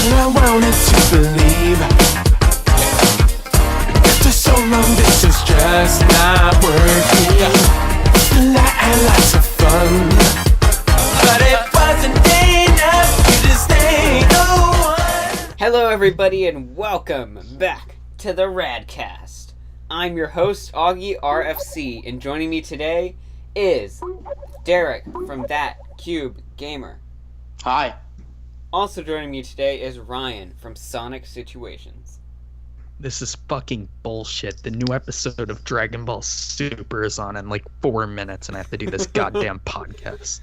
I wanted to believe. After so long, this is just not working. Lots of fun, but it wasn't enough to stay the one. Hello everybody and welcome back to the RADCAST. I'm your host, Augie RFC, and joining me today is Derek from That Cube Gamer. Hi. Also joining me today is Ryan from Sonic Situations. This is fucking bullshit. The new episode of Dragon Ball Super is on in like 4 minutes, and I have to do this goddamn podcast.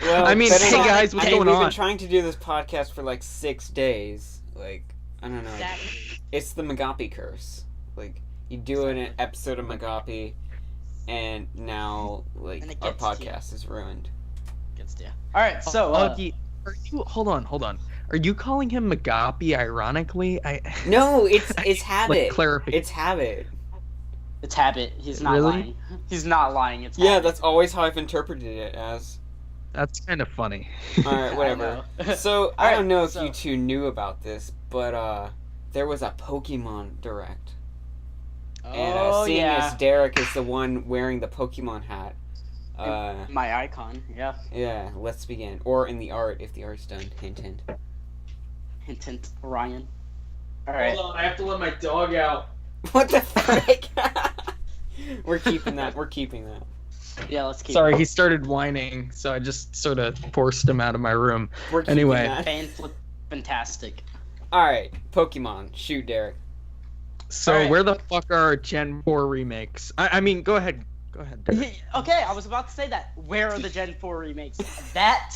Well, I mean, hey guys, what's going We've on? been trying to do this podcast for like 6 days. Like, I don't know. Exactly. It's the Magapi curse. Like, you do an episode of Magapi, and now, like, And it our gets to you. podcast is ruined. Alright, so, Augie, are you? Hold on. Are you calling him Magapi? Ironically, No, it's habit. Like clarification. It's habit. it's habit. He's not Really? lying. He's not lying. It's Yeah, habit. that's always how I've interpreted it as. That's kind of funny. Alright, whatever. I know. So, I don't know if so- you two knew about this, but, there was a Pokemon Direct. And, Oh, seeing yeah. as Derek is the one wearing the Pokemon hat, My icon, yeah. yeah, let's begin. Or in the art, if the art's done. Hint, hint. Hint, hint, Ryan. Alright. on, I have to let my dog out. What the frick? We're keeping that. Yeah, let's keep Sorry, he started whining, so I just sort of forced him out of my room. We're keeping Anyway. that. Fantastic. Alright, Pokemon. Shoot, Derek. So Alright. where the fuck are Gen 4 remakes? I mean, go ahead. Derek. Okay, I was about to say that. Where are the Gen 4 remakes? That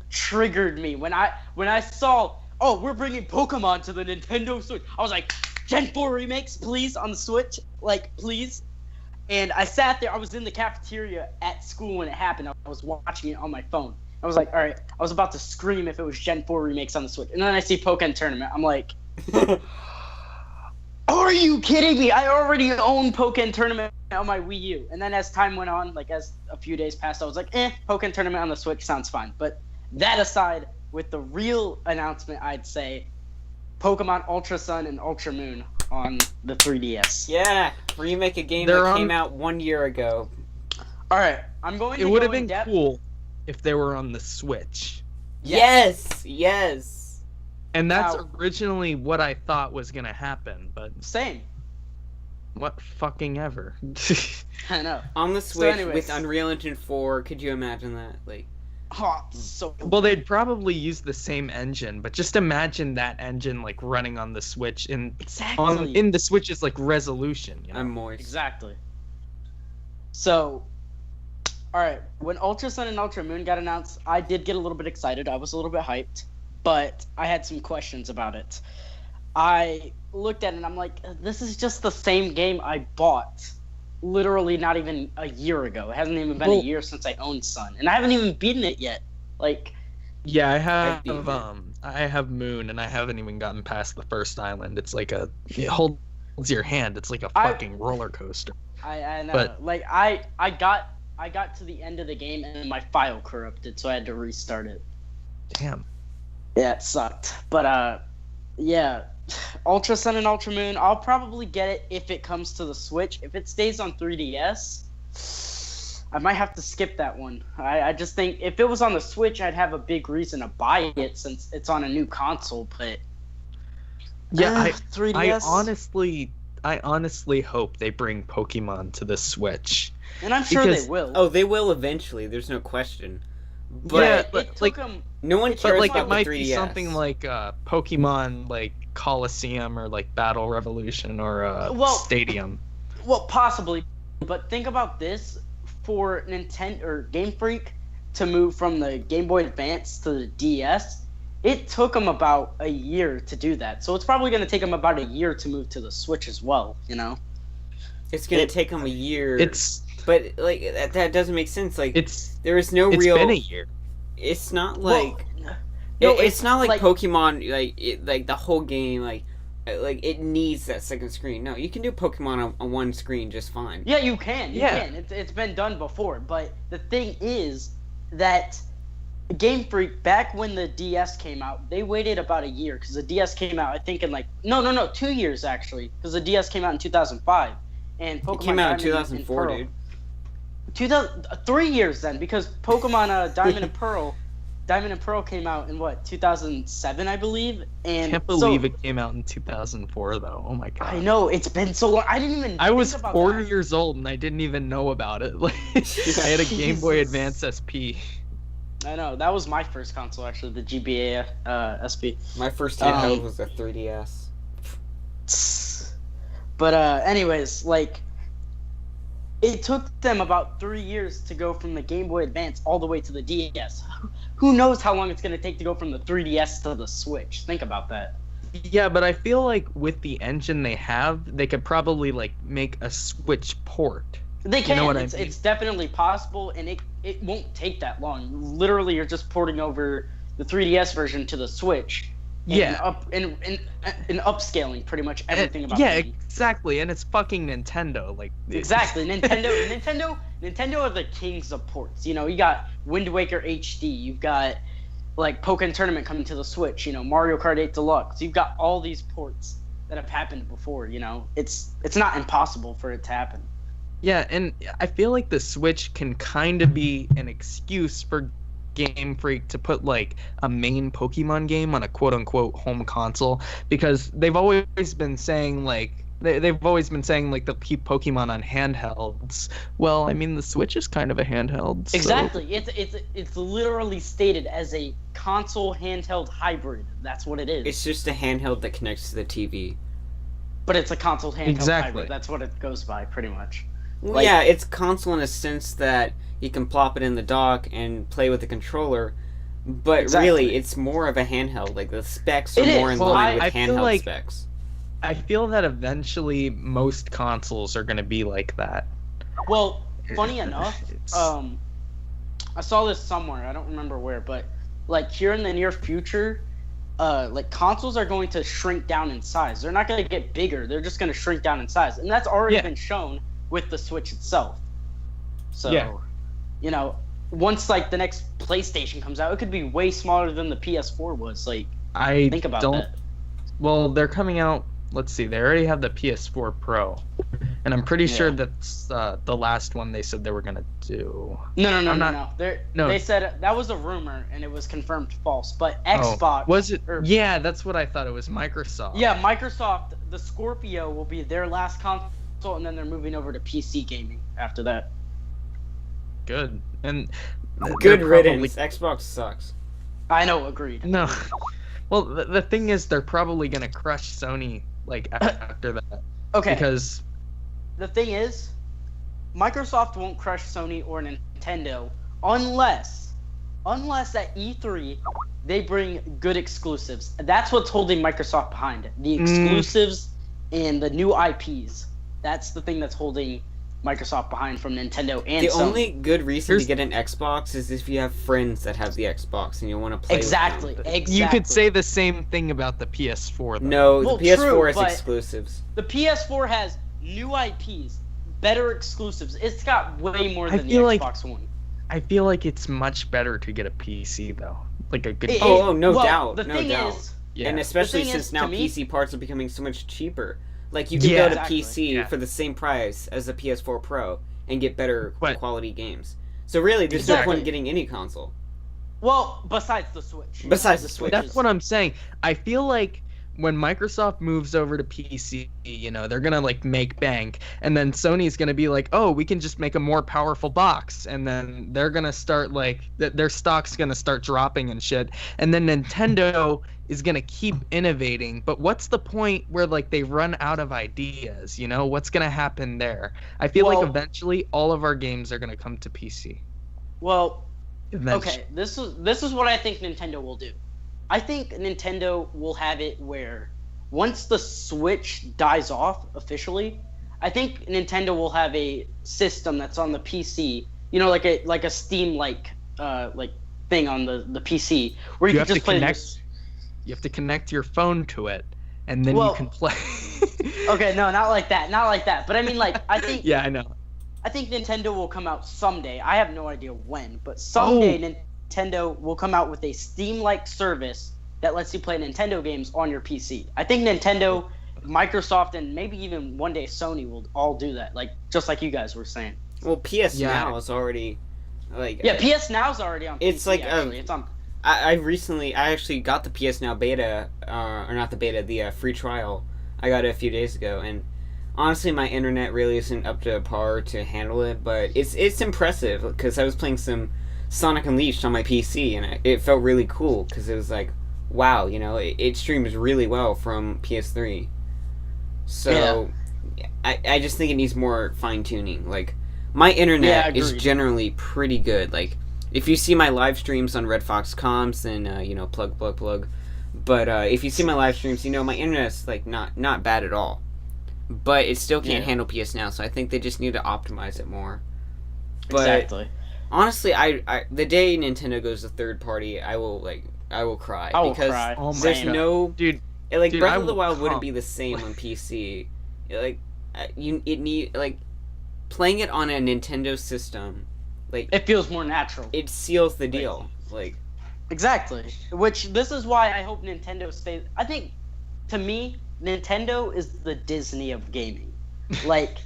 triggered me when I saw, oh, we're bringing Pokemon to the Nintendo Switch. I was like, Gen 4 remakes, please, on the Switch, like, please. And I sat there. I was in the cafeteria at school when it happened. I was watching it on my phone. I was like, all right. I was about to scream if it was Gen 4 remakes on the Switch, and then I see Pokemon Tournament. I'm like, are you kidding me? I already own Pokemon Tournament on my Wii U. And then as time went on, like as a few days passed, I was like, Pokemon Tournament on the Switch sounds fine. But that aside, with the real announcement, I'd say Pokemon Ultra Sun and Ultra Moon on the 3DS. Yeah, remake a game They're that on- came out 1 year ago. All right, I'm going It to would go have in been depth. cool if they were on the Switch. Yes. And that's Now- originally what I thought was gonna happen, but Same. what fucking ever. I know. On the Switch anyways. with Unreal Engine 4, could you imagine that? Like, Oh, so Well, they'd probably use the same engine, but just imagine that engine like running on the Switch in exactly. the Switch's like resolution. You know? I'm moist. Exactly. So, alright, when Ultra Sun and Ultra Moon got announced, I did get a little bit excited. I was a little bit hyped, but I had some questions about it. I looked at it and I'm like, this is just the same game I bought literally not even a year ago. It hasn't even been a Well- year since I owned Sun, and I haven't even beaten it yet. Like, Yeah, I have Moon, and I haven't even gotten past the first island. It's like it holds your hand. It's like a I- fucking roller coaster. I know. But- Like, I got to the end of the game and my file corrupted, so I had to restart it. Damn. Yeah, it sucked. But, yeah. Ultra Sun and Ultra Moon, I'll probably get it if it comes to the Switch. If it stays on 3DS, I might have to skip that one. I just think if it was on the Switch, I'd have a big reason to buy it since it's on a new console, but... Yeah, 3DS? I honestly hope they bring Pokemon to the Switch. And I'm sure because- they will. Oh, they will eventually. There's no question. But Yeah, it but, took like- them... no one But, cares But like about it might the 3DS. be something like Pokemon like Coliseum or like Battle Revolution or Well- Stadium. Well, possibly, but think about this: for Nintendo or Game Freak to move from the Game Boy Advance to the DS, it took them about a year to do that. So it's probably going to take them about a year to move to the Switch as well. You know? It's gonna take them a year. But like that doesn't make sense. Like there is no it's real. been a year. It's not like no, it's not like like- Pokemon. Like the whole game. Like it needs that second screen. No, you can do Pokemon on one screen just fine. Yeah, you can. You Yeah. can. It's been done before. But the thing is that Game Freak, back when the DS came out, they waited about a year because the DS came out, I think, in no, 2 years actually, because the DS came out in 2005, and Pokemon It came out in Diamond 2004, and dude. 3 years then, because Pokemon Diamond and Pearl came out in what, 2007, I believe, and Can't believe it came out in 2004 though. Oh my god. I know, it's been so long. I didn't even. I was think about 4 that. years old and I didn't even know about it. Like, I had a Game Boy Advance SP. I know, that was my first console actually, the GBA SP. My first handheld was a 3DS. But anyways, like, it took them about 3 years to go from the Game Boy Advance all the way to the DS. Who knows how long it's going to take to go from the 3DS to the Switch? Think about that. Yeah, but I feel like with the engine they have, they could probably like make a Switch port. They can. You know what it's, I mean? it's definitely possible, and it won't take that long. Literally, you're just porting over the 3DS version to the Switch. Yeah. And upscaling pretty much everything about yeah, the game. exactly, and it's fucking Nintendo. Like Exactly. Nintendo are the kings of ports. You know, you got Wind Waker HD, you've got like Pokken Tournament coming to the Switch, you know, Mario Kart 8 Deluxe. You've got all these ports that have happened before, you know. It's not impossible for it to happen. Yeah, and I feel like the Switch can kind of be an excuse for Game Freak to put like a main Pokemon game on a quote unquote home console, because they've always been saying like they've always been saying like they'll keep Pokemon on handhelds. Well, I mean the Switch is kind of a handheld. So... Exactly. It's literally stated as a console handheld hybrid. That's what it is. It's just a handheld that connects to the TV. But it's a console handheld Exactly. hybrid. That's what it goes by pretty much. Well, Like- yeah, it's console in a sense that you can plop it in the dock and play with the controller, but Exactly. really it's more of a handheld. Like the specs are It more is. in Well, line with I feel handheld like- specs. I feel that eventually most consoles are going to be like that. Well, funny enough, It's- I saw this somewhere. I don't remember where, but like here in the near future, like consoles are going to shrink down in size. They're not going to get bigger. They're just going to shrink down in size, and that's already Yeah. been shown with the Switch itself. So, Yeah. you know, once like the next PlayStation comes out, it could be way smaller than the PS4 was. Like, I think about don't. that. Well, they're coming out. Let's see. They already have the PS4 Pro, and I'm pretty sure Yeah. that's the last one they said they were gonna do. No. I'm not- No. They said that was a rumor, and it was confirmed false. But Oh, Xbox was it? or- Yeah, that's what I thought. It was Microsoft. Yeah, Microsoft, the Scorpio will be their last console, and then they're moving over to PC gaming after that. Good. And Good they're riddance. Xbox sucks. I know, agreed. No. Well, the thing is, they're probably gonna crush Sony like after that, Okay, because the thing is, Microsoft won't crush Sony or Nintendo unless at E3 they bring good exclusives. That's what's holding Microsoft behind. The exclusives and the new IPs. That's the thing that's holding Microsoft behind from Nintendo and The Sony. only good reason Here's- to get an Xbox is if you have friends that have the Xbox and you want to play Exactly, with them. exactly. you could say the same thing about the PS4. Though. No, Well, the PS4 true, has but- exclusives. The PS4 has new IPs, better exclusives. It's got way more I than the feel like- Xbox One. I feel like it's much better to get a PC though, like a good. No well, doubt, The no thing doubt. is, Yeah. And especially thing since is, now to me- PC parts are becoming so much cheaper. Like you can Yeah. go to Exactly. PC Yeah. for the same price as the PS4 Pro and get better But- quality games. So really, there's Exactly. no point in getting any console. well, besides the Switch. Besides the Switch. That's what I'm saying. I feel like when Microsoft moves over to PC, you know, they're gonna like make bank, and then Sony's gonna be like, oh, we can just make a more powerful box, and then they're gonna start like their stock's gonna start dropping and shit, and then Nintendo is gonna keep innovating. But what's the point where like they run out of ideas? You know, what's gonna happen there? I feel Well- like eventually all of our games are gonna come to PC. Well, Eventually. okay, this is what I think Nintendo will do. I think Nintendo will have it where once the Switch dies off officially, I think Nintendo will have a system that's on the PC, you know, like a Steam like thing on the PC where you, You can have to just play connect. this. You have to connect your phone to it, and then Well- you can play. Okay, no, not like that. But I mean, like, I think Yeah, I know. Nintendo will come out someday. I have no idea when, but someday Nintendo will come out with a Steam-like service that lets you play Nintendo games on your PC. I think Nintendo, Microsoft, and maybe even one day Sony will all do that, like just like you guys were saying. Well, PS Now is already like PS Now's already on PC. It's like actually. It's on. I actually got the PS Now beta, or not the beta, the free trial. I got it a few days ago, and honestly, my internet really isn't up to par to handle it, but it's impressive because I was playing some Sonic Unleashed on my PC, and it felt really cool because it was like, wow, you know, it streams really well from PS3. So, I just think it needs more fine tuning. Like, my internet is generally pretty good. Like, if you see my live streams on Red Fox Comms, then plug. But if you see my live streams, you know my internet's like not bad at all. But it still can't handle PS Now, so I think they just need to optimize it more. But exactly. Honestly, I the day Nintendo goes to third party, I will cry. I will because cry. Oh my there's God. no Dude, Breath of the Wild wouldn't be the same on PC. Like playing it on a Nintendo system, like It feels more natural. it seals the deal. Like Exactly. Which, this is why I hope Nintendo stays. I think, to me, Nintendo is the Disney of gaming. Like,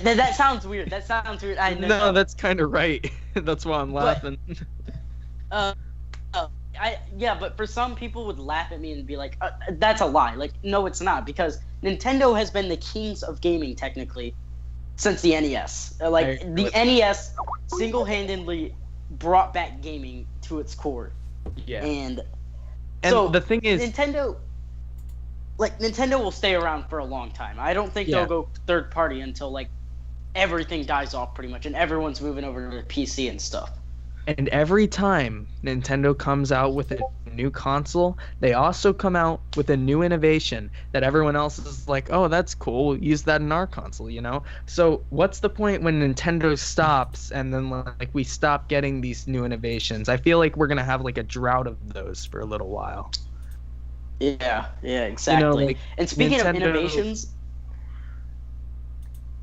that sounds weird. That sounds weird. I know. No, that's kind of right. That's why I'm laughing. But for some people would laugh at me and be like, that's a lie. Like, no, it's not, because Nintendo has been the kings of gaming technically since the NES. The NES single-handedly brought back gaming to its core. Yeah. And so the thing is, Nintendo will stay around for a long time. I don't think they'll go third party until like everything dies off pretty much and everyone's moving over to the PC and stuff. and every time Nintendo comes out with a new console, they also come out with a new innovation that everyone else is like, oh, that's cool, we'll use that in our console, you know? So what's the point when Nintendo stops and then like we stop getting these new innovations? I feel like we're gonna have like a drought of those for a little while. Yeah, exactly. You know, like, and speaking of Nintendo- innovations,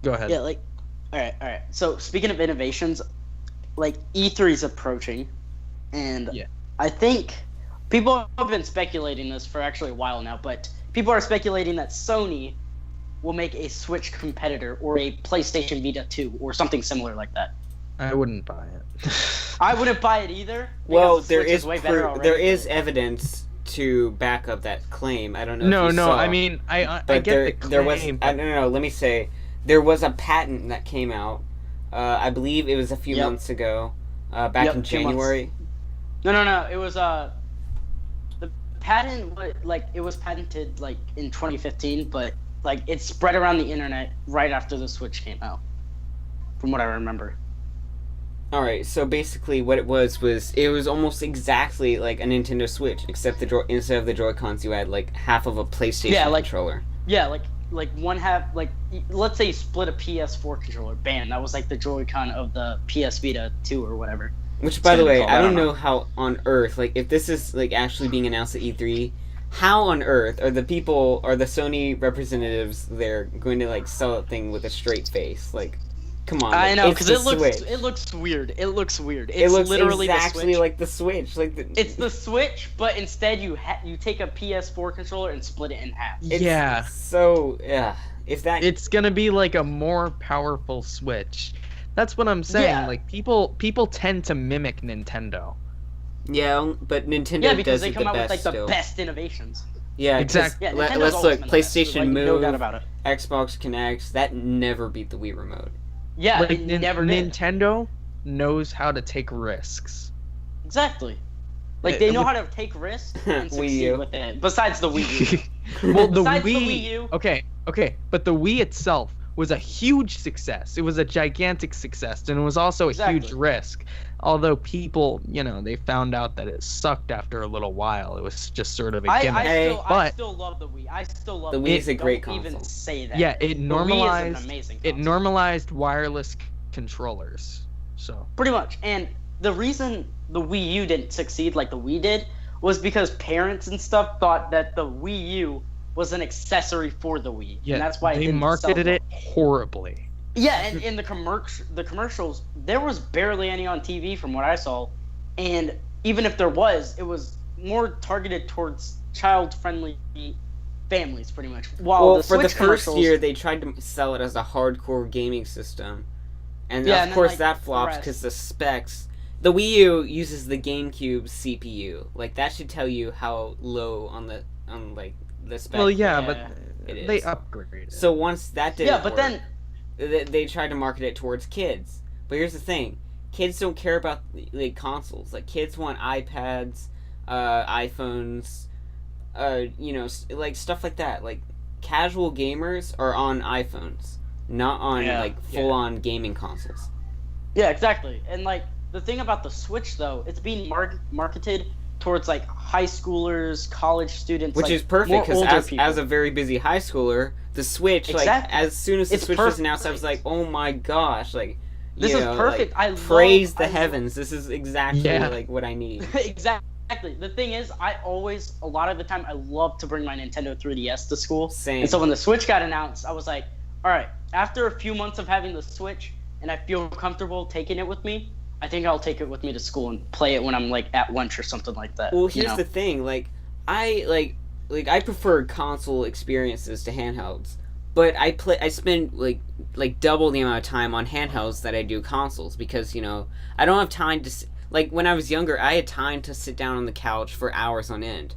Go ahead. yeah, like, all right. So speaking of innovations, like E3 is approaching, and I think people have been speculating this for actually a while now, but people are speculating that Sony will make a Switch competitor or a PlayStation Vita 2 or something similar like that. I wouldn't buy it. I wouldn't buy it either. Well, because the there Switch is way better already. there is evidence to back up that claim. I don't know. if you No. saw, I mean, I but get the claim. there was. No. Let me say, there was a patent that came out. I believe it was a few months ago, back in 2 months. January. No. It was the patent. It was patented like in 2015, but like it spread around the internet right after the Switch came out, from what I remember. All right, so basically, what it was almost exactly like a Nintendo Switch, except instead of the Joy-Cons, you had like half of a PlayStation controller. Yeah, like one half. Like, let's say you split a PS4 controller. Bam, that was like the Joy-Con of the PS Vita 2 or whatever. Which, by the way, I don't know how on earth, like, if this is like actually being announced at E3, how on earth are the Sony representatives there going to like sell a thing with a straight face? Like, come on. I know, it's because the Switch. it looks weird. It looks weird. It looks literally exactly the Switch. like the Switch. It's the Switch, but instead you take a PS4 controller and split it in half. So if that It's gonna be like a more powerful Switch. That's what I'm saying. Yeah. Like people tend to mimic Nintendo. Yeah, but Nintendo because does they it come the out with best like the still. best innovations. Yeah, Exactly. Yeah, let's Nintendo's look. always been the best. PlayStation Like, Move, no doubt about it. Xbox Connect, that never beat the Wii remote. Yeah, Like it never did. Nintendo knows how to take risks. Exactly. Like, they know how to take risks and Wii succeed U. with it. Besides the Wii U. Well, the Besides the Wii. Wii U. Okay, but the Wii itself was a huge success. It was a gigantic success, and it was also a huge risk. Although people, they found out that it sucked after a little while. It was just sort of a gimmick. I still love the Wii. I still love The Wii is a great Don't even console. say that. Yeah, it The Wii is an normalized. amazing It console. normalized wireless controllers. So. Pretty much. And the reason the Wii U didn't succeed like the Wii did was because parents and stuff thought that the Wii U was an accessory for the Wii. Yeah, And that's why they didn't marketed sell it horribly. Yeah, and in the commercials, there was barely any on TV from what I saw. and even if there was, it was more targeted towards child-friendly families, pretty much. While the for the Switch first commercials, year, they tried to sell it as a hardcore gaming system. And Yeah, of and then, course like, that the flops rest. because the specs... The Wii U uses the GameCube CPU. Like, that should tell you how low on the spec. Well, yeah, Yeah. but It they is. upgraded. So once that didn't yeah, but work, then they tried to market it towards kids. But here's the thing. Kids don't care about, like, consoles. Like, kids want iPads, iPhones, like, stuff like that. Like, casual gamers are on iPhones, not on, full-on gaming consoles. yeah, exactly. And like the thing about the Switch though, it's being marketed towards like high schoolers, college students, Which like, is perfect, more because older people. as a very busy high schooler, the Switch, like, Exactly. as soon as the It's Switch was announced, I was like, perfect. oh my gosh, like, This is perfect. Like, I praise love- the I love- heavens. This is exactly, Yeah. like, what I need. Exactly. The thing is, a lot of the time, I love to bring my Nintendo 3DS to school. Same. And so when the Switch got announced, I was like, all right, after a few months of having the Switch, and I feel comfortable taking it with me, I think I'll take it with me to school and play it when I'm like at lunch or something like that. Well, you here's know? the thing, I prefer console experiences to handhelds, but I spend like double the amount of time on handhelds that I do consoles, because I don't have time to like, when I was younger, I had time to sit down on the couch for hours on end,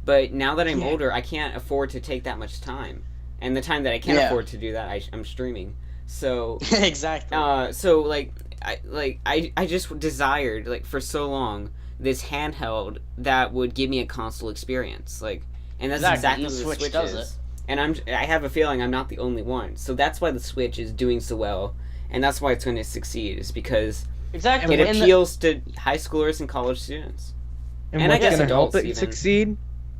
but now that I'm older, I can't afford to take that much time, and the time that I can afford to do that, I'm streaming. So Exactly. so like I just desired, like, for so long, this handheld that would give me a console experience, like, and that's exactly and the what the Switch Switch does is. it. And I have a feeling I'm not the only one. So that's why the Switch is doing so well, and that's why it's going to succeed, is because Exactly. it appeals to high schoolers and college students. And And I what's guess going to help adults it even. succeed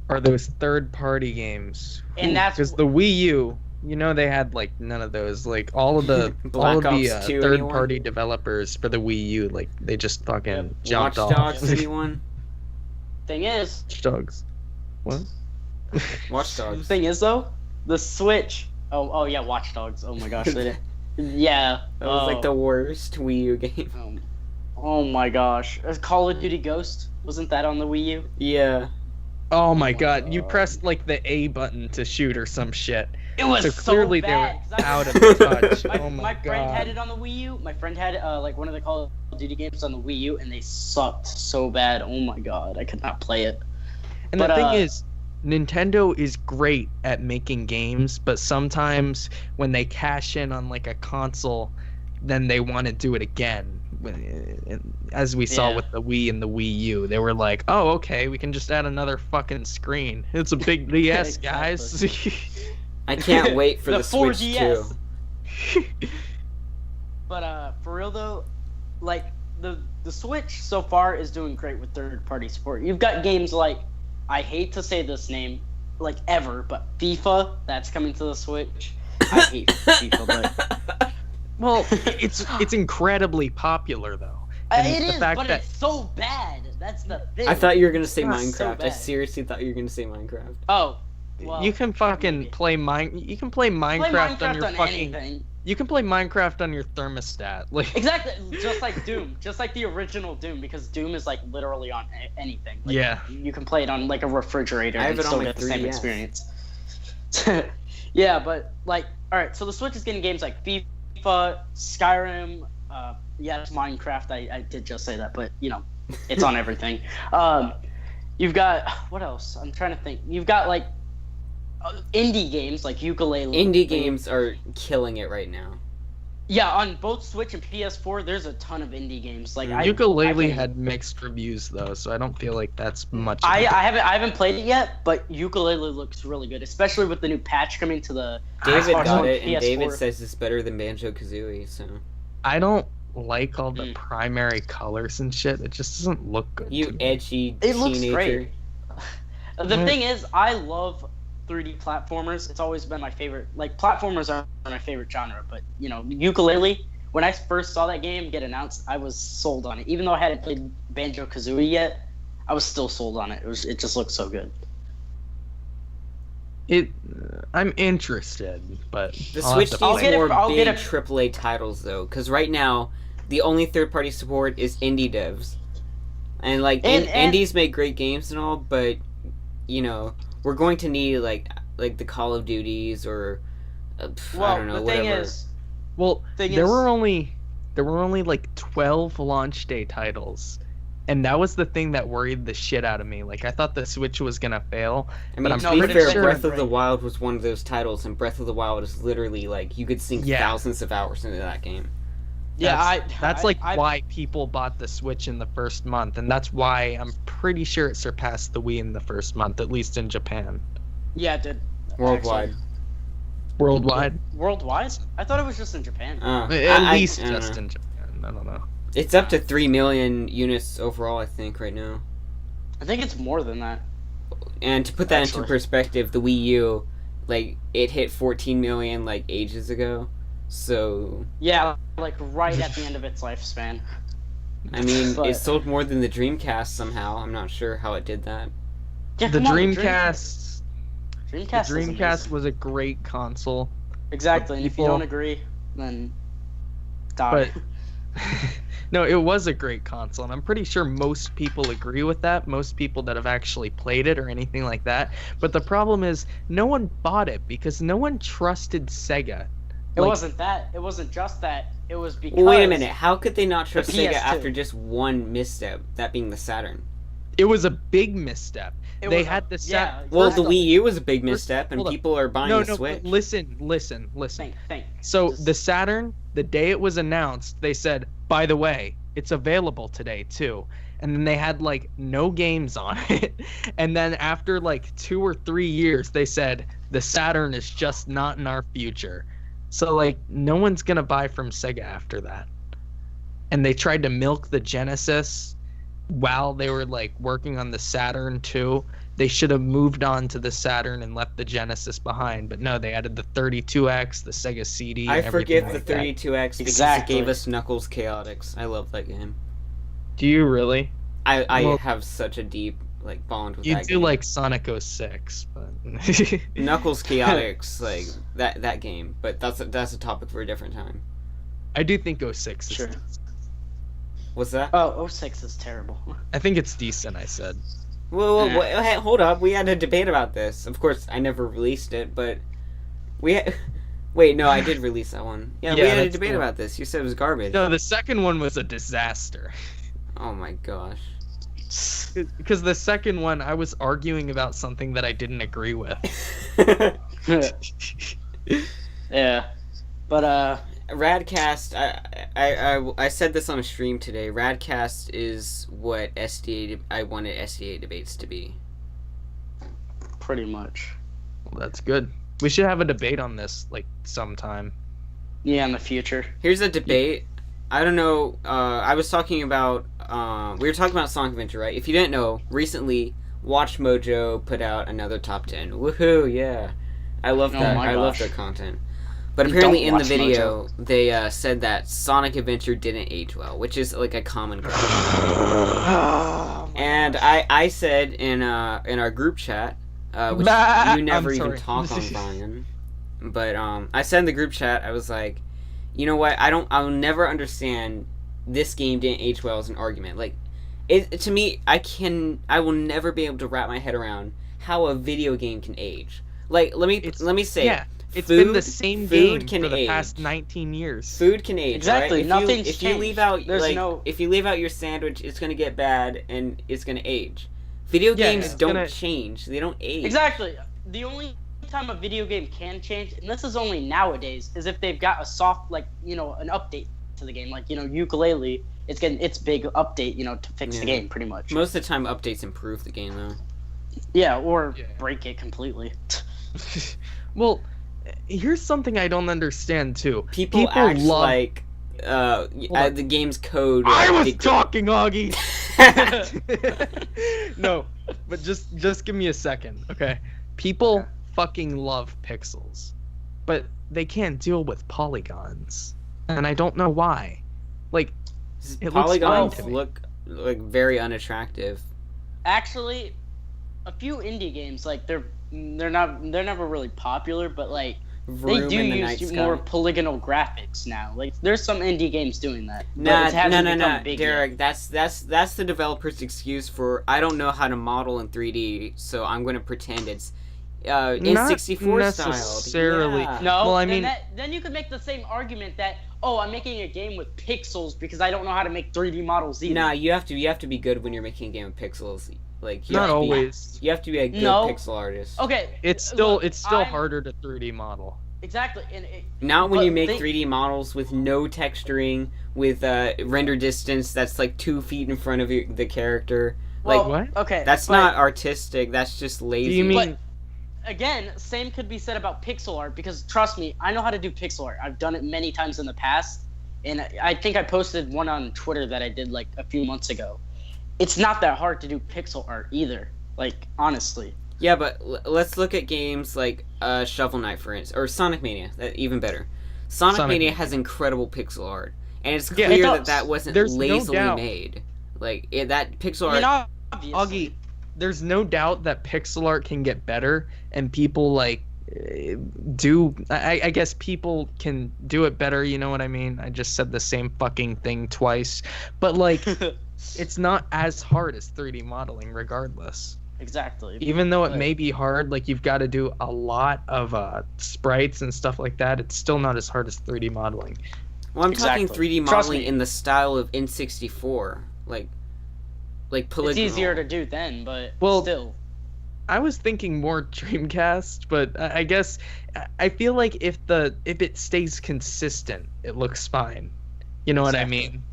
are those third-party games. And that's because the Wii U, they had like none of those. Like all of the Black Ops 2, third-party developers for the Wii U, like they just fucking jumped Watch Dogs, off. anyone? Thing is, Watch Dogs. What? Watch Dogs. thing is though, the Switch. Oh yeah, Watch Dogs. Oh my gosh, they did. Yeah. That was like the worst Wii U game. Oh my gosh, Call of Duty Ghost, wasn't that on the Wii U? Yeah. Oh my god, you pressed like the A button to shoot or some shit. It was So clearly they bad. were 'cause I- out of touch. My, Oh my my friend had God. it on the Wii U. My friend had like one of the Call of Duty games on the Wii U, and they sucked so bad. Oh my god, I could not play it. And But, the thing is, Nintendo is great at making games, but sometimes when they cash in on like a console, then they want to do it again. As we saw Yeah. with the Wii and the Wii U, they were like, "Oh, okay, we can just add another fucking screen. It's a big DS, guys." I can't wait for the, the Switch 4DS. too. But for real though, like the Switch so far is doing great with third-party support. You've got games like, I hate to say this name, like ever, but FIFA, that's coming to the Switch. I hate FIFA, but Well, it's incredibly popular though. it And the is, fact but that- it's so bad. That's the thing. I thought you were gonna say It's so Minecraft. I bad. seriously thought you were gonna say Minecraft. Oh, well, you can fucking maybe. play You can play play Minecraft, Minecraft on your on fucking. anything. You can play Minecraft on your thermostat. Like Exactly, just like Doom, just like the original Doom, because Doom is like literally on anything. Like, Yeah. you can play it on like a refrigerator I have and it on still my get the same 3DS. experience. Yeah, but like, all right, so the Switch is getting games like FIFA, Skyrim. Yes, Minecraft. I did just say that, but it's on everything. You've got what else? I'm trying to think. You've got like indie games like Ukulele. Indie games are killing it right now. Yeah, on both Switch and PS4, there's a ton of indie games. Like I Ukulele can- had mixed reviews though, so I don't feel like that's much. I haven't played it yet, but Ukulele looks really good, especially with the new patch coming to the David Xbox got One, it, and PS4. David says it's better than Banjo-Kazooie, so... I don't like all the Mm. primary colors and shit. It just doesn't look good. You to me. edgy It looks teenager. great. The Yeah. thing is, I love 3D platformers. It's always been my favorite. Like platformers are my favorite genre, but Ukulele. When I first saw that game get announced, I was sold on it. Even though I hadn't played Banjo-Kazooie yet, I was still sold on it. It just looked so good. I'm interested, but The I'll Switch have to needs get it more for- I'll big get it- AAA titles, though, because right now, the only third-party support is indie devs. And like indies make great games and all, but you know, we're going to need like the Call of Duties or I don't know, the thing whatever. is, there were only like 12 launch day titles. And that was the thing that worried the shit out of me. Like, I thought the Switch was gonna fail. I mean, but to be fair, Breath of the Wild was one of those titles, and Breath of the Wild is literally, like, you could sink thousands of hours into that game. Yeah, that's why people bought the Switch in the first month, and that's why I'm pretty sure it surpassed the Wii in the first month, at least in Japan. Yeah, it did. Worldwide. Worldwide? Worldwide? I thought it was just in Japan. At least just in Japan. I don't know. It's up to 3 million units overall, I think, right now. I think it's more than that. And to put that into perspective, the Wii U, like, it hit 14 million, like, ages ago. So... Yeah, like, right at the end of its lifespan. I mean, it sold more than the Dreamcast somehow. I'm not sure how it did that. Yeah, the Dreamcast... The Dreamcast was a great console. Exactly, and if you don't agree, then... die. But... No, it was a great console, and I'm pretty sure most people agree with that. Most people that have actually played it or anything like that. But the problem is, no one bought it because no one trusted Sega. It wasn't that. It wasn't just that. It was because... Wait a minute. How could they not trust Sega after just one misstep, that being the Saturn? It was a big misstep. They had the Saturn. Well, the Wii U was a big misstep, and people are buying the Switch. Listen. Think. So the Saturn, the day it was announced, they said, by the way, it's available today too. And then they had like no games on it. And then after like 2 or 3 years, they said the Saturn is just not in our future. So like no one's gonna buy from Sega after that. And they tried to milk the Genesis while they were like working on the Saturn too. They should have moved on to the Saturn and left the Genesis behind, but no, they added the 32X, the Sega CD. I forgive the 32X because it gave us Knuckles Chaotix. I love that game. Do you really? I have such a deep like bond with that game. You do like Sonic 06, but Knuckles Chaotix, like that game, but that's a topic for a different time. I do think 06 is sure. What's that? Oh, 06 is terrible. I think it's decent, I said. Well, hey, hold up. We had a debate about this. Of course, I never released it, but wait, no, I did release that one. Yeah, we had a debate about this. You said it was garbage. No, the second one was a disaster. Oh my gosh. Because the second one, I was arguing about something that I didn't agree with. Yeah, but RADCAST, I said this on a stream today. RADCAST is what I wanted SDA debates to be. Pretty much. Well, that's good. We should have a debate on this, like, sometime. Yeah, in the future. Here's a debate. I don't know, I was talking about, we were talking about Sonic Adventure, right? If you didn't know, recently, Watch Mojo put out another top 10. Woohoo, yeah. I love that. I love their content. But apparently in the video, they said that Sonic Adventure didn't age well, which is like a common gripe. And I said in our group chat, which you never even talk on, Brian, but I said in the group chat, I was like, you know what? I'll never understand this game didn't age well as an argument. Like, to me, I will never be able to wrap my head around how a video game can age. Like, let me say. Yeah. It's been the same game for the past 19 years. Food can age, exactly. Right? Nothing's changed. If you leave out your sandwich, it's gonna get bad and it's gonna age. Video games don't change; they don't age. Exactly. The only time a video game can change, and this is only nowadays, is if they've got a soft, like, an update to the game, like, Ukulele. It's getting its big update, to fix the game, pretty much. Most of the time, updates improve the game, though. Yeah, or break it completely. Well. Here's something I don't understand too. People act like the game's code. I was talking, Augie. No, but just give me a second, okay? People fucking love pixels, but they can't deal with polygons, and I don't know why. Like, polygons look like very unattractive. Actually, a few indie games, like they're never really popular, but like vroom They do in the night use sky. more polygonal graphics now. Like there's some indie games doing that. but Nah, it hasn't no, become big Derek. yet. That's the developer's excuse for I don't know how to model in 3D, so I'm gonna pretend it's in Not 64 style. necessarily. Yeah. No, Well, I then mean- then you could make the same argument that I'm making a game with pixels because I don't know how to make 3D models either. Nah, you have to be good when you're making a game with pixels. Like you Not have to be- always. You have to be a good No. pixel artist. Okay. It's still look, I'm- harder to 3D model. Exactly, Not when but you make they- 3D models with no texturing, with render distance that's like 2 feet in front of the character. well, Like, what? Okay, that's but not artistic. That's just lazy. Do you mean? But- again, same could be said about pixel art because trust me, I know how to do pixel art. I've done it many times in the past, and I think I posted one on Twitter that I did like a few months ago. It's not that hard to do pixel art either. Like honestly. Yeah, but let's look at games like Shovel Knight, for instance, or Sonic Mania. Even better. Sonic Mania has incredible pixel art, and it's Yeah, clear it that does. that wasn't There's no lazily doubt. made. Like that pixel I art. mean, obviously. Augie, there's no doubt that pixel art can get better, and people like do. I guess people can do it better. You know what I mean? I just said the same fucking thing twice, but like, it's not as hard as 3D modeling, regardless. Exactly. Even though it But- may be hard, like you've got to do a lot of sprites and stuff like that. It's still not as hard as 3D modeling. Well, I'm talking Exactly. 3D Trust modeling me. in the style of N64, like polygonal. It's easier to do then, but Well, still. I was thinking more Dreamcast, but I guess I feel like if it stays consistent, it looks fine. You know what I Exactly. mean?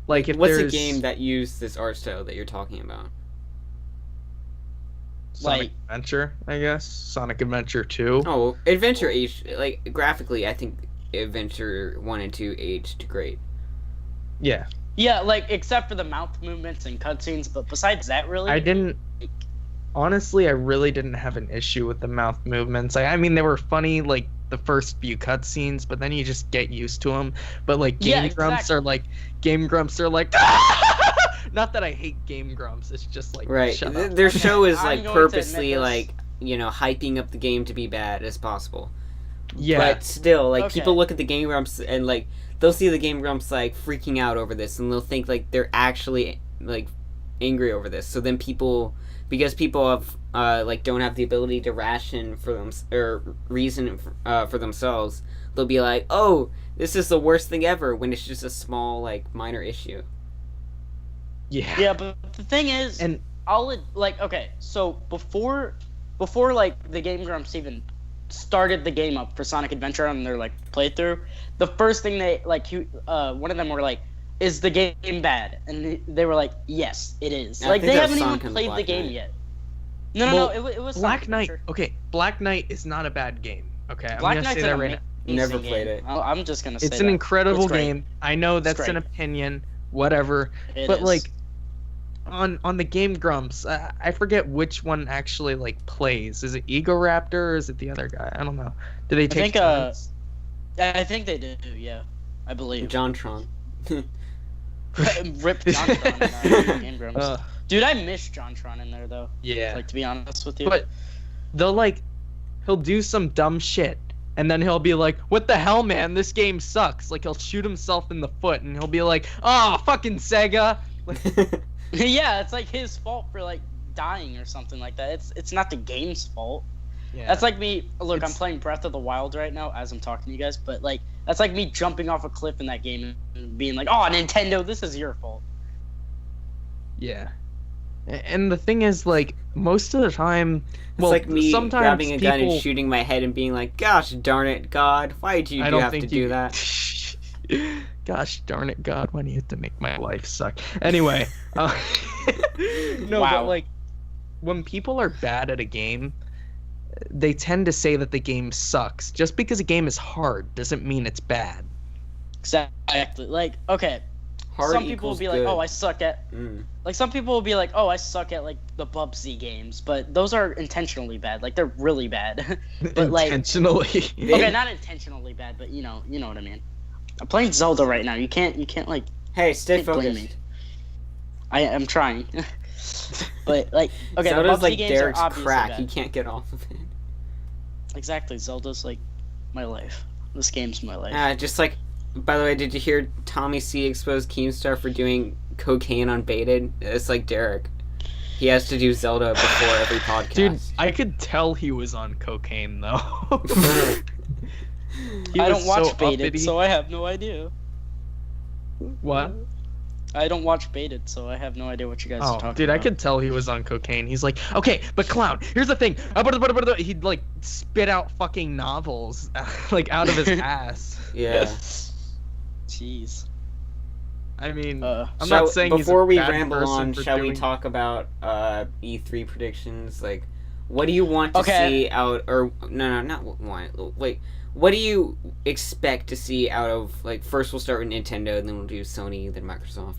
Like if What's a there's game that used this art style that you're talking about? Sonic like- Adventure, I guess Sonic Adventure 2. Oh, Adventure aged like graphically. I think Adventure 1 and 2 aged great. Yeah, Yeah, like except for the mouth movements and cutscenes, but besides that, really. I didn't. Honestly, I really didn't have an issue with the mouth movements. I mean, they were funny like the first few cutscenes, but then you just get used to them. But like Yeah, Game Grumps exactly. are like Game Grumps are like. Not that I hate Game Grumps. It's just like Right. Shut up. Their show is I'm like going to admit purposely this. like hyping up the game to be bad as possible. Yeah. But still, like Okay. people look at the Game Grumps and like they'll see the Game Grumps like freaking out over this, and they'll think like they're actually like angry over this. So then because people have like don't have the ability to ration for them or reason for themselves, they'll be like, "Oh, this is the worst thing ever," when it's just a small like minor issue. Yeah, but the thing is, And okay, so before like the Game Grumps even started the game up for Sonic Adventure on their like playthrough, the first thing they like one of them were like, "Is the game bad?" And they were like, "Yes, it is." I Like think they that was haven't Sonic even and played the Black game Knight. yet. No, Well, it was Black Sonic Knight. Adventure. Okay, Black Knight is not a bad game. Okay, I'm Black gonna Knight's say that an right now. amazing Never played game. it. I'm just gonna say It's an that. incredible It's great. game. I know that's an great. opinion, whatever. It But is. like on the Game Grumps, I forget which one actually like plays. Is it Ego Raptor or is it the other guy? I don't know. Do they take think, turns? I think they do. Yeah, I believe. JonTron. Rip JonTron in Game Grumps. Uh, Dude, I miss JonTron in there though. yeah. Like to be honest with you. But he'll do some dumb shit. And then he'll be like, "What the hell, man? This game sucks." Like he'll shoot himself in the foot, and he'll be like, "Oh, fucking Sega." yeah, it's like his fault for like dying or something like that. It's not the game's fault. Yeah. That's like me. Look, I'm It's- playing Breath of the Wild right now as I'm talking to you guys, but like that's like me jumping off a cliff in that game and being like, "Oh, Nintendo, this is your fault." Yeah. And the thing is, like, most of the time, It's well, like me sometimes grabbing a gun and people- shooting my head and being like, "Gosh darn it, God! Why did you I don't have think to you do that?" Gosh darn it, God! Why do you have to make my life suck? Anyway, no, Wow. but like, when people are bad at a game, they tend to say that the game sucks. Just because a game is hard doesn't mean it's bad. Exactly. Like, okay, Hard some people will equals be like, good. "Oh, I suck at." Mm. Like some people will be like, "Oh, I suck at like the Bubsy games," but those are intentionally bad. Like they're really bad. But like, Intentionally. okay, not intentionally bad, but you know what I mean. I'm playing Zelda right now. You can't like. Hey, stay Can't blame focused. me. I am trying. But like, okay, the Zelda's Bubsy like games Derek's are obviously crack. bad. He can't get off of it. Exactly, Zelda's like my life. This game's my life. Just like, by the way, did you hear Tommy C exposed Keemstar for doing cocaine unbaited? It's like Derek. He has to do Zelda before every podcast. Dude, I could tell he was on cocaine though. I don't watch Baited, so I have no idea. What? I don't watch Baited, so I have no idea what you guys are talking dude, about. I could tell he was on cocaine. He's like, okay, but Clown, here's the thing. He'd like spit out fucking novels like out of his ass. Yeah. Jeez. I mean, I'm Shall- not saying before he's a we bad ramble person on, for shall we doing- talk about E3 predictions? Like, what do you want to Okay. see out? Or no, not want. Wait, what do you expect to see out of? Like, first we'll start with Nintendo, and then we'll do Sony, then Microsoft.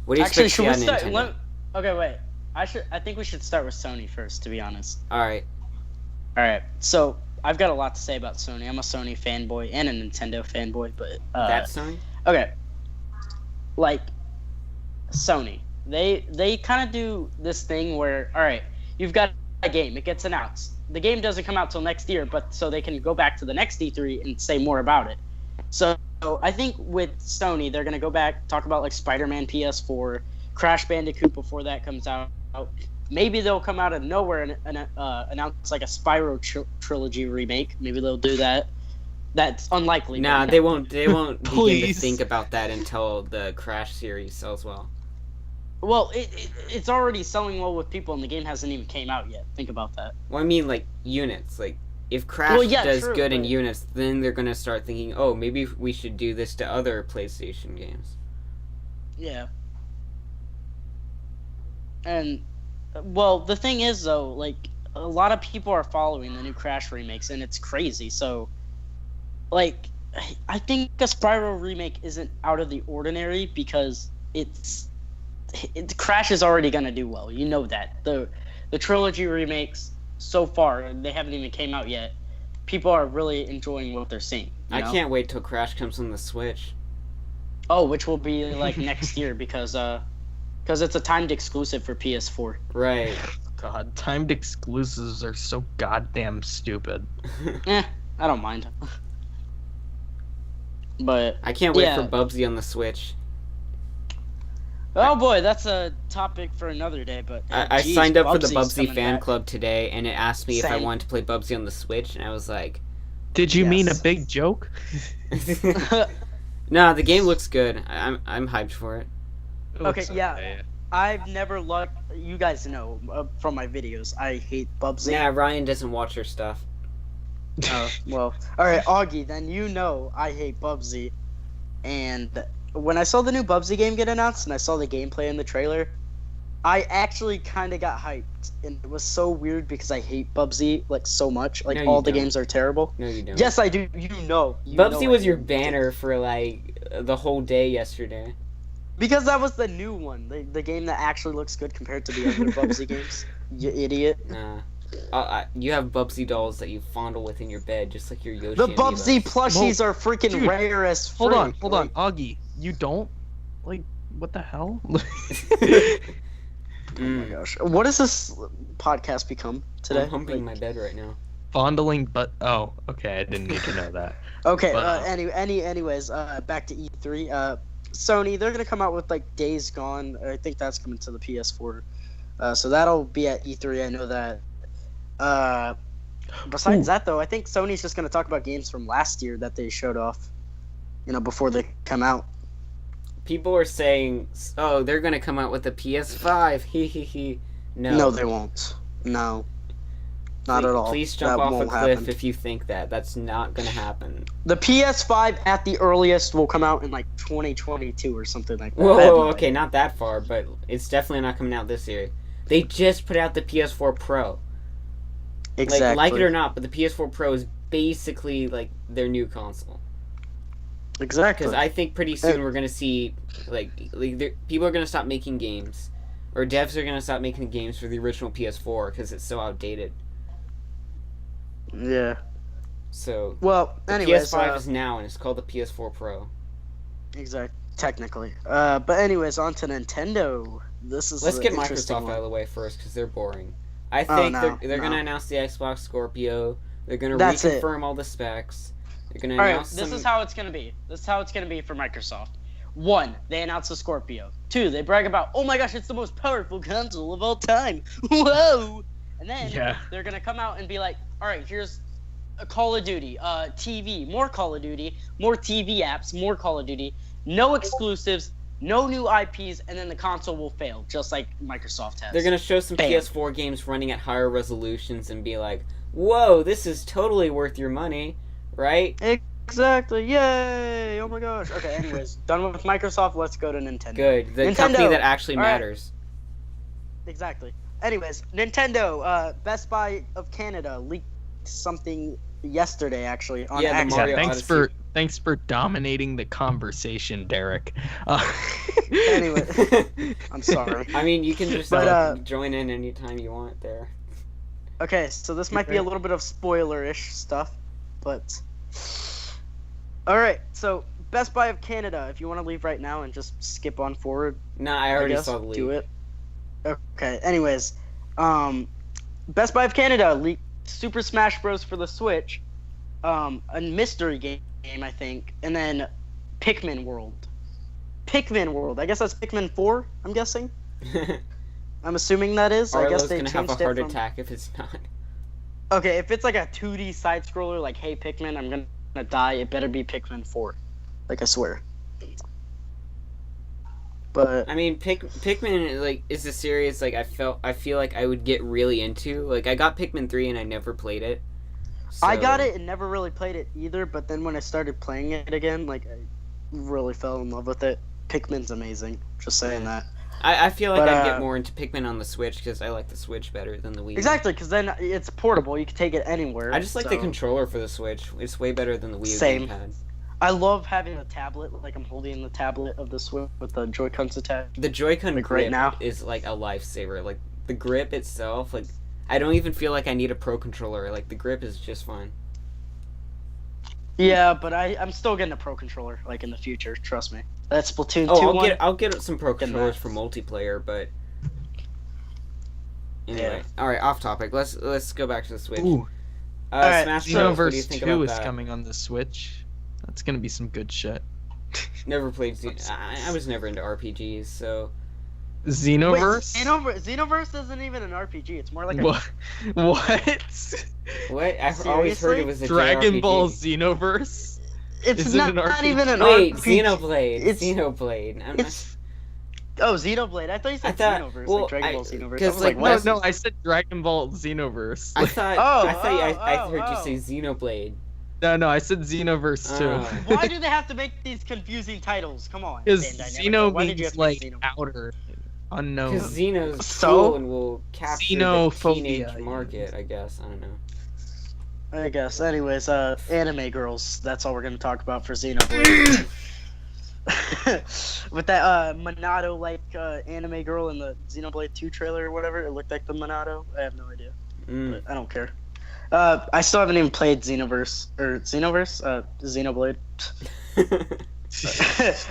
What do you Actually, expect should to we see out of start? Nintendo? Okay, wait. I think we should start with Sony first, to be honest. All right. All right. So I've got a lot to say about Sony. I'm a Sony fanboy and a Nintendo fanboy, but That's Sony. okay. Like Sony, they kind of do this thing where, all right, you've got a game, it gets announced. The game doesn't come out till next year, but so they can go back to the next E3 and say more about it. So I think with Sony, they're gonna go back, talk about like Spider-Man PS4, Crash Bandicoot before that comes out. Maybe they'll come out of nowhere and announce like a Spyro trilogy remake. Maybe they'll do that. That's unlikely. Nah, but they won't. They won't begin to Please. think about that until the Crash series sells well. Well, it's already selling well with people, and the game hasn't even came out yet. Think about that. Well, I mean, like units. Like, if Crash Well, yeah, does true, good in but- units, then they're gonna start thinking, oh, maybe we should do this to other PlayStation games. Yeah. And, well, the thing is, though, like, a lot of people are following the new Crash remakes, and it's crazy. So, like, I think a Spyro remake isn't out of the ordinary because Crash is already gonna do well. You know that. The trilogy remakes so far, they haven't even came out yet. People are really enjoying what they're seeing. I can't wait till Crash comes on the Switch. Oh, which will be like next year because it's a timed exclusive for PS4. Right. God, timed exclusives are so goddamn stupid. I don't mind. But I can't wait yeah. for Bubsy on the Switch. Oh boy, that's a topic for another day. But I geez, signed up for the Bubsy's Bubsy coming fan back. club today, and it asked me if I Same. wanted to play Bubsy on the Switch, and I was like, Did you mean a Yes. big joke? "No, the game looks good. I'm hyped for it." It Okay, looks yeah. I've never liked. You guys know from my videos, I hate Bubsy. Yeah, Ryan doesn't watch her stuff. Well, all right, Augie. Then you know I hate Bubsy, and when I saw the new Bubsy game get announced and I saw the gameplay in the trailer, I actually kind of got hyped, and it was so weird because I hate Bubsy like so much. Like No, you all the don't. games are terrible. No, you don't. Yes, I do. You know. Bubsy I was your do. banner for like the whole day yesterday. Because that was the new one, the game that actually looks good compared to the other Bubsy games. You idiot. Nah. You have Bubsy dolls that you fondle with in your bed, just like your Yoshi. The amiibos. Bubsy plushies are freaking dude, rare as frick. Hold on, Augie. You don't? Like, what the hell? Oh my gosh. What does this podcast become today? I'm humping my bed right now. Fondling, but oh, okay, I didn't need to know that. Okay, But- anyways, back to E3. Sony, they're gonna come out with like Days Gone. I think that's coming to the PS4. So that'll be at E3. I know that. Besides that, though, I think Sony's just gonna talk about games from last year that they showed off. Before they come out. People are saying, "Oh, they're gonna come out with the PS5." He he he. No. No, they won't. No. Not at all. Please jump That off a won't cliff happen. if you think that. That's not gonna happen. The PS5 at the earliest will come out in like 2022 or something like that. Whoa, I have no okay, idea. not that far, but it's definitely not coming out this year. They just put out the PS4 Pro. Exactly. Like it or not, but the PS4 Pro is basically like their new console. Exactly. Because I think pretty soon we're gonna see people are gonna stop making games, or devs are gonna stop making games for the original PS4 because it's so outdated. Yeah. So Well, the anyways. PS5 is now, and it's called the PS4 Pro. Exactly. Technically. But anyways, on to Nintendo. This is Let's an get interesting Microsoft one. out of the way first because they're boring. I Oh, think no, they're no. gonna announce the Xbox Scorpio. They're gonna That's it. reconfirm all the specs. They're gonna All right, announce this some... is how it's gonna be. This is how it's gonna be for Microsoft. 1, they announce the Scorpio. 2, they brag about, oh my gosh, it's the most powerful console of all time. Whoa! And then they're gonna come out and be like, all right, here's a Call of Duty, TV, more Call of Duty, more TV apps, more Call of Duty, no exclusives, no new IPs, and then the console will fail, just like Microsoft has. They're gonna show some Bam. PS4 games running at higher resolutions and be like, whoa, this is totally worth your money, right? Exactly. Yay! Oh my gosh. Okay, anyways, done with Microsoft, let's go to Nintendo. Good. The Nintendo. company that actually All right. matters. Exactly. Anyways, Nintendo, Best Buy of Canada leaked something yesterday, actually, on Yeah, the X. Mario thanks Odyssey. thanks for dominating the conversation, Derek. Anyway, I'm sorry. I mean, you can just But, join in anytime you want there. Okay, so this might be a little bit of spoiler-ish stuff, but... Alright, so Best Buy of Canada, if you want to leave right now and just skip on forward, Nah, I already guess, saw the leak. do it. Okay, anyways, Best Buy of Canada leaked Super Smash Bros. For the Switch, a mystery game, I think, and then Pikmin World. Pikmin World, I guess that's Pikmin 4, I'm guessing? I'm assuming that is. I guess Arlo's they gonna have a changed it heart from... attack if it's not. Okay, if it's like a 2D side-scroller, like, hey, Pikmin, I'm gonna die, it better be Pikmin 4. Like, I swear. But... I mean, Pikmin like is a series like I feel like I would get really into. Like I got Pikmin 3 and I never played it. So... I got it and never really played it either, but then when I started playing it again, like, I really fell in love with it. Pikmin's amazing. Just saying that. I feel like But, I'd get more into Pikmin on the Switch because I like the Switch better than the Wii. Exactly, because then it's portable. You can take it anywhere. I just like the so- controller for the Switch. It's way better than the Wii Same. gamepad. I love having a tablet. Like, I'm holding the tablet of the Switch with the Joy-Cons attached. The Joy-Con Like, grip right now? is like a lifesaver. Like the grip itself, like I don't even feel like I need a Pro controller. Like the grip is just fine. Yeah, but I'm still getting a Pro controller, like, in the future. Trust me. That's Splatoon 2 Oh, one. I'll get some Pro Getting controllers that. for multiplayer, but anyway. Yeah. All right, off topic. Let's go back to the Switch. Ooh, Alright, Smash Bros. What do you Xenoverse think 2 about is that? coming on the Switch. That's gonna be some good shit. Never played. I was never into RPGs, so Xenoverse? Wait, Xenoverse isn't even an RPG. It's more like a... What? What? what? I've always heard it was a Dragon JRPG. Ball Xenoverse? It's Is it not, an not RPG? even an Wait, RPG. Xenoblade. It's- Xenoblade. I'm not... It's... Oh, Xenoblade. I thought you said I thought- Xenoverse, well, like Dragon I- Ball Xenoverse. 'cause, I was like, like, No, what? no, I said Dragon Ball Xenoverse. I thought. Oh, I oh, heard oh. you say Xenoblade. No, I said Xenoverse too. Oh. Why do they have to make these confusing titles? Come on. Because Bandai Namco. Xeno Why did you means have to like make Xeno? outer, unknown. Because Xeno's So? cool and will capture the Xenophobia, teenage yeah. market. I guess. I don't know. I guess. Anyways, anime girls. That's all we're gonna talk about for Xenoblade. With that Monado-like anime girl in the Xenoblade 2 trailer or whatever, it looked like the Monado. I have no idea, Mm. but I don't care. I still haven't even played Xenoverse. Xenoblade.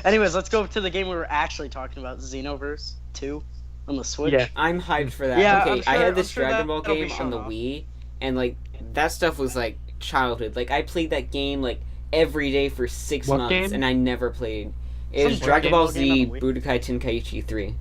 Anyways, let's go to the game we were actually talking about, Xenoverse 2 on the Switch. Yeah. I'm hyped for that. Yeah, okay, I'm sure- I had I'm this sure Dragon Ball that'll be game on shown the off. Wii, and like that stuff was like childhood. Like I played that game like every day for 6 What months, game? and I never played. It Some was Dragon Ball Z game on the Budokai Tenkaichi 3.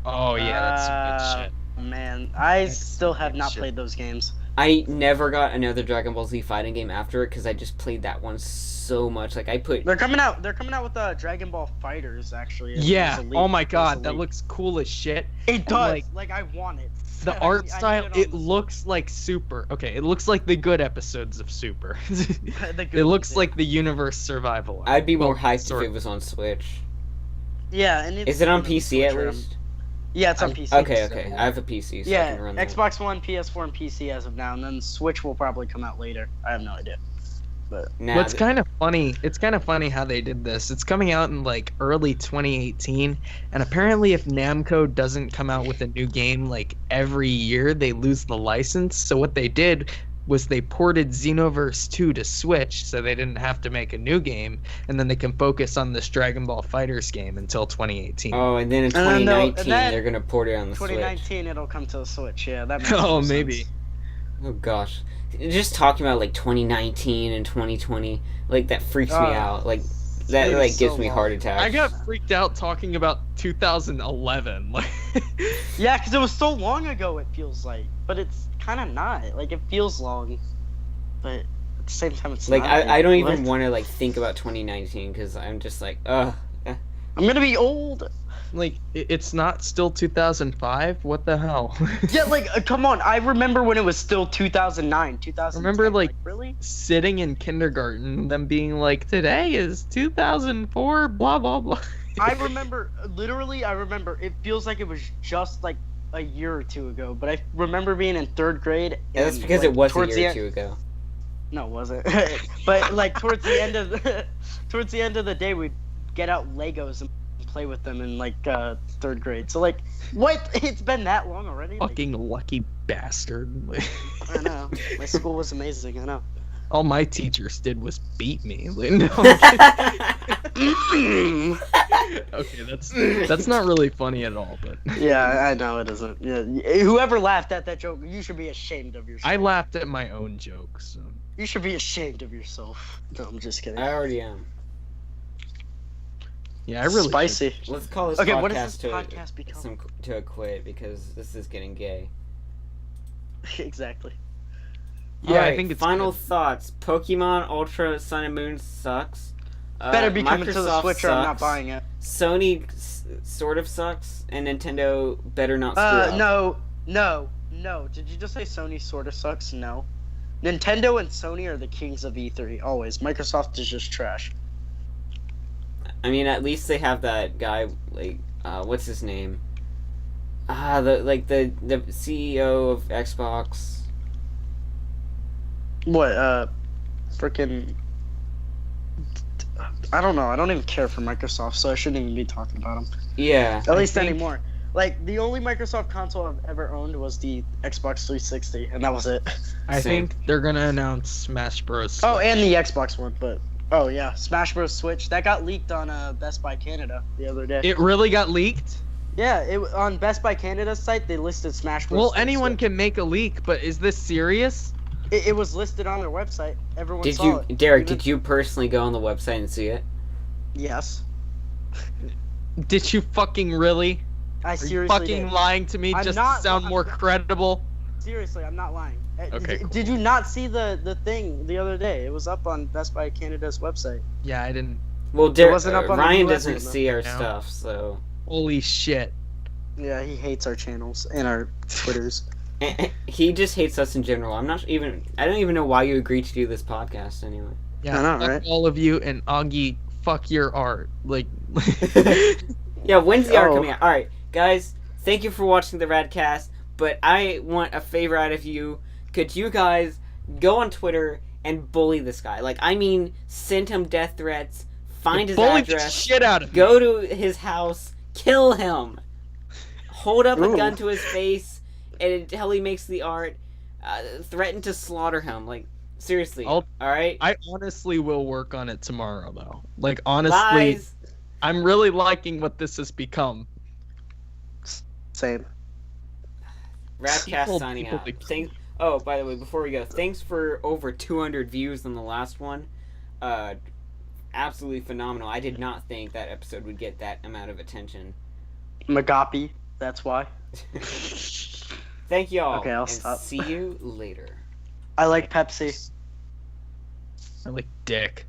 Oh yeah, that's some good shit. Man, I That's still have good not shit. played those games. I never got another Dragon Ball Z fighting game after it because I just played that one so much. Like I put. They're coming out with Dragon Ball Fighters actually. Yeah. There's a leak. Oh my There's a god, that leak. looks cool as shit. It does. like- Like I want it. The I art need style, on it the- looks like Super. Okay, it looks like the good episodes of Super. the good It looks ones, like the Universe Survival. I'd be more Well, hyped sort if of. it was on Switch. yeah, and it's Is it on coming PC at Switch, least? Yeah, it's on I- PC. Okay, so. okay. I have a PC, so I Yeah, can run that. Xbox One, PS4, and PC as of now, and then Switch will probably come out later. I have no idea. Nah, What's kind of funny? It's kind of funny how they did this. It's coming out in like early 2018, and apparently, if Namco doesn't come out with a new game like every year, they lose the license. So what they did was they ported Xenoverse 2 to Switch, so they didn't have to make a new game, and then they can focus on this Dragon Ball Fighters game until 2018. Oh, and then in And then 2019, and then they're gonna port it on the Switch. 2019, it'll come to the Switch. Yeah, that makes Oh, more sense. maybe. Oh gosh, just talking about like 2019 and 2020, like that freaks me out. Like that It like was gives so me long. heart attacks. I got freaked out talking about 2011. Like, Yeah, because it was so long ago. It feels like, but it's kind of not. Like it feels long, but at the same time, it's like not. I don't even What? want to like think about 2019 because I'm just like, ugh. I'm gonna be old. like it's not still 2005. What the hell? Yeah, like come on. I remember when it was still 2009, 2010. Remember, like, really? sitting in kindergarten, them being like, "Today is 2004." Blah blah blah. I remember literally. I remember it feels like it was just like a year or two ago. But I remember being in 3rd grade. Yeah, that's and, because like, it was a towards the year or end- two ago. No, it wasn't. But like towards the end of towards the end of the day, we'd get out Legos and play with them in like 3rd grade. So like, what? It's been that long already. Like, Fucking lucky bastard. I know. My school was amazing. I know. All my teachers did was beat me. Like, no, I'm kidding. Okay, that's not really funny at all. But Yeah, I know it isn't. Yeah, whoever laughed at that joke, you should be ashamed of yourself. I laughed at my own jokes. So. You should be ashamed of yourself. No, I'm just kidding. I already am. Yeah, I really should. Spicy. Let's call this Okay, podcast what does this to podcast become? to a quit because this is getting gay. Exactly. Yeah, I Alright, think it's final good. thoughts. Pokemon Ultra Sun and Moon sucks. Better be coming to the Microsoft Switch or I'm not sucks. buying it. Sony sort of sucks, and Nintendo better not screw up. No. Did you just say Sony sort of sucks? No. Nintendo and Sony are the kings of E3, always. Microsoft is just trash. I mean, at least they have that guy, like, what's his name? The CEO of Xbox. What, frickin'... I don't know. I don't even care for Microsoft, so I shouldn't even be talking about them. Yeah. At least think- anymore. Like, the only Microsoft console I've ever owned was the Xbox 360, and that was it. I Same. think they're gonna announce Smash Bros. Oh, and the Xbox One, but... Oh, yeah. Smash Bros. Switch. That got leaked on Best Buy Canada the other day. It really got leaked. Yeah, on Best Buy Canada's site, they listed Smash Bros. Well, Switch. anyone can make a leak, but is this serious? It was listed on their website. Everyone Did saw you, it. Derek? Even- Did you personally go on the website and see it? Yes. Did you fucking really? I Are you seriously fucking did. lying to me I'm just not to sound li- more credible? Seriously, I'm not lying. Okay, cool. Did you not see the thing the other day? It was up on Best Buy Canada's website. Yeah, I didn't. Well, Derek, wasn't up on the Ryan US doesn't one, though. see our No. stuff, so Holy shit. Yeah, he hates our channels and our Twitters. he just hates us in general. I don't even know why you agreed to do this podcast anyway. Yeah, I know, fuck right? all of you, and Augie, fuck your art. Like, Yeah, when's the art Oh. coming out? All right, guys, thank you for watching the RADCast. But I want a favor out of you. Could you guys go on Twitter and bully this guy? Like, I mean, send him death threats, find his bully the address, shit out of me. go to his house, kill him, hold up a Ooh. gun to his face until he makes the art, threaten to slaughter him. Like, seriously. I'll- Alright? I honestly will work on it tomorrow, though. Like, honestly, Lies. I'm really liking what this has become. Same. RADCast People- signing people out. think- Thanks. Oh, by the way, before we go, thanks for over 200 views on the last one. Absolutely phenomenal. I did not think that episode would get that amount of attention. Magapi. That's why. Thank you all. Okay, I'll and stop. see you later. I like Pepsi. I like dick.